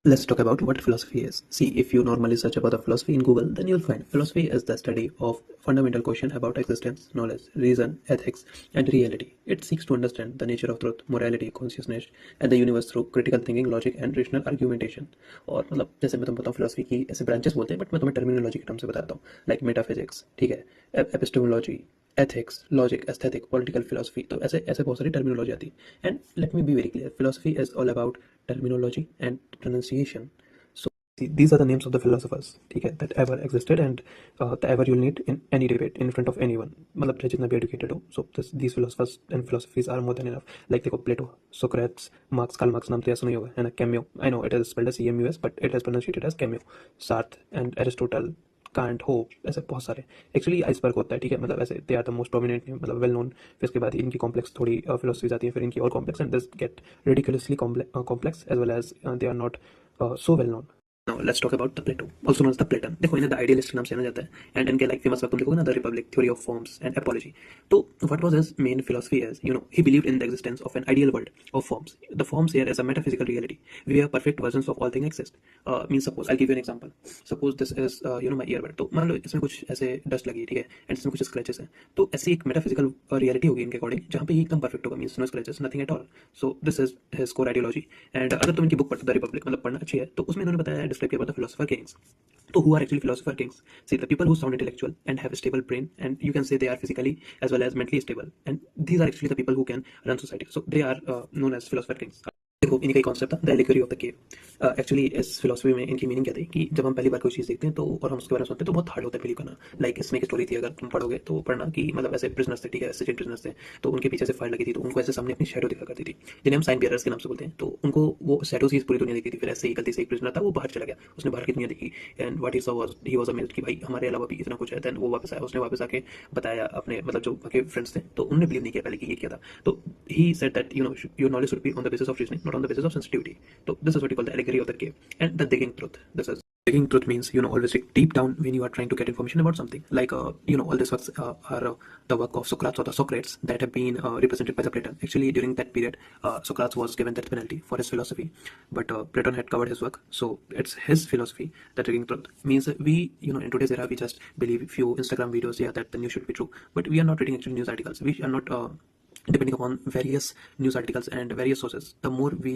Let's talk about what philosophy is. See, if you normally search about the philosophy in Google, then you'll find philosophy is the study of fundamental question about existence, knowledge, reason, ethics, and reality. It seeks to understand the nature of truth, morality, consciousness, and the universe through critical thinking, logic, and rational argumentation. और मतलब जैसे मैं तुमको बताऊँ philosophy की ऐसे branches बोलते हैं, बट मैं तुम्हें टर्मिनोलॉजी के टर्म से बताता हूँ, लाइक मेटाफिजिक्स, ठीक है, epistemology, ethics, logic, aesthetic, political philosophy, तो ऐसे ऐसे बहुत सारी टर्मिनोलॉजी आती है. And let me be very clear, philosophy is all about terminology and pronunciation. So these are the names of the philosophers, ठीक है, that ever existed and the ever you'll need in any debate in front of anyone. मतलब चाहे जितना भी educated हो. So these philosophers and philosophies are more than enough. Like देखो Plato, Socrates, Marx, Karl Marx नाम तो याद सुना ही होगा, है ना? Camus, I know it is spelled as CMUS, but it is pronunciated as Camus. Sartre and Aristotle, can't हो, ऐसे बहुत सारे. एक्चुअली आइसबर्ग होता है, ठीक है, मतलब ऐसे they are the most prominent, मतलब वेल नोन. फिर इसके बाद इनकी कॉम्प्लेक्स थोड़ी फिलोसफीज आती है, फिर इनकी और complex, and this get ridiculously complex as well as they are not so well known. Now let's talk about the Plato, also known as the Platon. देखो इन्हें the idealist नाम से जाना जाता है, एंड इनके लाइक फेमस वर्क तुम देखोगे ना, the Republic, theory of forms and apiology. तो what was his main philosophy is, he believed in the existence of an ideal world of forms. The forms here is a metaphysical reality where perfect versions of all things exist. Means suppose I'll give you an example. Suppose this is my earbud. तो मान लो इसमें कुछ ऐसे dust लगी, ठीक है, and इसमें कुछ स्क्रैचेस हैं. तो ऐसी एक मेटाफिजिकल रियलिटी होगी इनके अकॉर्डिंग, जहाँ पे ये एकदम परफेक्ट होगा, means no scratches, nothing at all. So this is his core ideology. And अगर तुम इनकी बुक पढ़ते, द रिपब्लिक, मतलब पढ़ना अच्छी है, तो उसमें इन्होंने बताया, डिस्क्राइब किया, philosopher Kings. So who are actually philosopher kings? See, the people who sound intellectual and have a stable brain, and you can say they are physically as well as mentally stable, and these are actually the people who can run society. So they are known as philosopher kings. देखो इनका concept था the allegory of the cave. Actually इस philosophy में इनकी meaning क्या थी कि जब हम पहली बार कोई चीज़ देखते हैं तो, और हम उसके बारे में सुनते हैं तो बहुत हार्ड होता है बिलीव करना. लाइक इसमें एक स्टोरी थी, अगर तुम पढ़ोगे तो पढ़ना कि मतलब ऐसे प्रिजनर्स थे, ठीक है, सिजन प्रिजनर्स थे, तो उनके पीछे से फायर लगी थी, तो उनको ऐसे सामने अपनी शैडो दिखा करती थी, जिन्हें हम साइन बियरर्स के नाम से बोलते हैं. तो उनको वो शैडो ही पूरी दुनिया देखी थी. फिर ऐसे ही गलती से एक प्रिजनर था, वो बाहर चला गया, उसने बाहर की दुनिया देखी, and what he was amazed कि भाई हमारे अलावा भी इतना कुछ है. देन वो वापस आया, उसने वापस आके बताया अपने, मतलब जो बाकी फ्रेंड्स थे, तो उन्होंने बिलीव नहीं किया पहले कि ये क्या था. तो he said that your knowledge should be on the basis of reasoning, not on the basis of sensitivity. So this is what you call the allegory of the cave. And the digging truth. This is digging truth means always dig deep down when you are trying to get information about something. Like all these works are the work of Socrates or the Socrates that have been represented by the Platon. Actually, during that period, Socrates was given death penalty for his philosophy, but Platon had covered his work, so it's his philosophy. The digging truth means we, in today's era, we just believe few Instagram videos, yeah, that the news should be true, but we are not reading actual news articles. We are not depending upon various news articles and various sources. The more we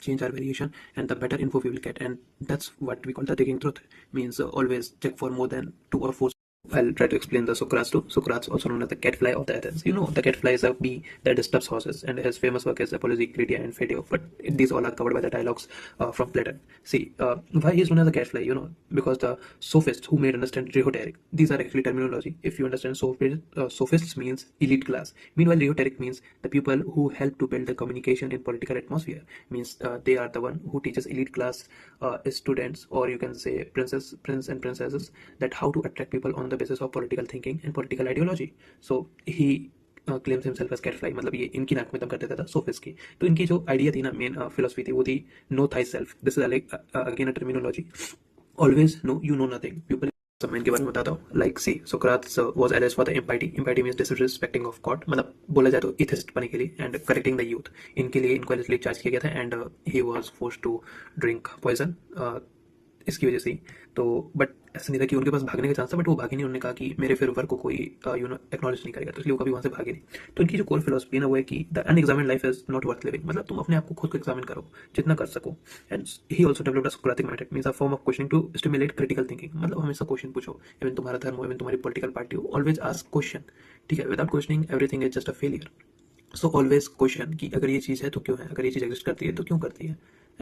change our variation, and the better info we will get, and that's what we call the digging truth. Means always check for more than 2 or 4. I'll try to explain the Socrates too. Socrates, also known as the catfly of the Athens. The catfly is a bee that disturbs horses, and his famous work is Apology, Critias, and Phaedo. But these all are covered by the dialogues from Plato. See, why he is known as the catfly? Because the sophists who made understand rhetoric. These are actually terminology. If you understand sophists means elite class. Meanwhile, rhetoric means the people who help to build the communication in political atmosphere. Means they are the one who teaches elite class students, or you can say prince and princesses, that how to attract people on the basis of political thinking and political ideology. So he claims himself as catfly. मतलब ये इनकी नाक में दम कर देता था sophist की. तो इनकी जो आइडिया थी ना, मेन फिलोसफी थी, वो थी know thy self. This is again a terminology. Always know you know nothing. People, मैं इनके बारे में बताता हूँ. Like see, Socrates was alleged for the impiety. Impiety means disrespecting of God, मतलब बोला जाए तो इथिस्ट बनने के लिए, एंड करेक्टिंग द यूथ. इनके लिए इनको एलिजली चार्ज किया गया था, and he was forced to drink poison इसकी वजह से ही. तो बट ऐसा नहीं था कि उनके पास भागने का चांस था, बट वो भागे नहीं. उन्होंने कहा कि मेरे फिर वर्क को कोई एक्नॉलेज नहीं करेगा, तो इसलिए वो कभी वहाँ से भागे नहीं. तो इनकी जो कोर फिलोसफी है ना, वो है कि the unexamined life is not worth living. मतलब तुम अपने आप को खुद को एग्जामिन करो जितना कर सको. And he also developed a Socratic method, means a form of questioning to stimulate critical thinking. मतलब हमेशा क्वेश्चन पूछो, इवन तुम्हारा धर्म हो, इवन तुम्हारी पॉलिटिकल पार्टी हो, ऑलवेज आस्क क्वेश्चन, ठीक है. Without questioning everything is just a failure. So always question कि अगर ये चीज़ है तो क्यों है, अगर ये चीज़ एग्जिस्ट करती है तो क्यों करती है.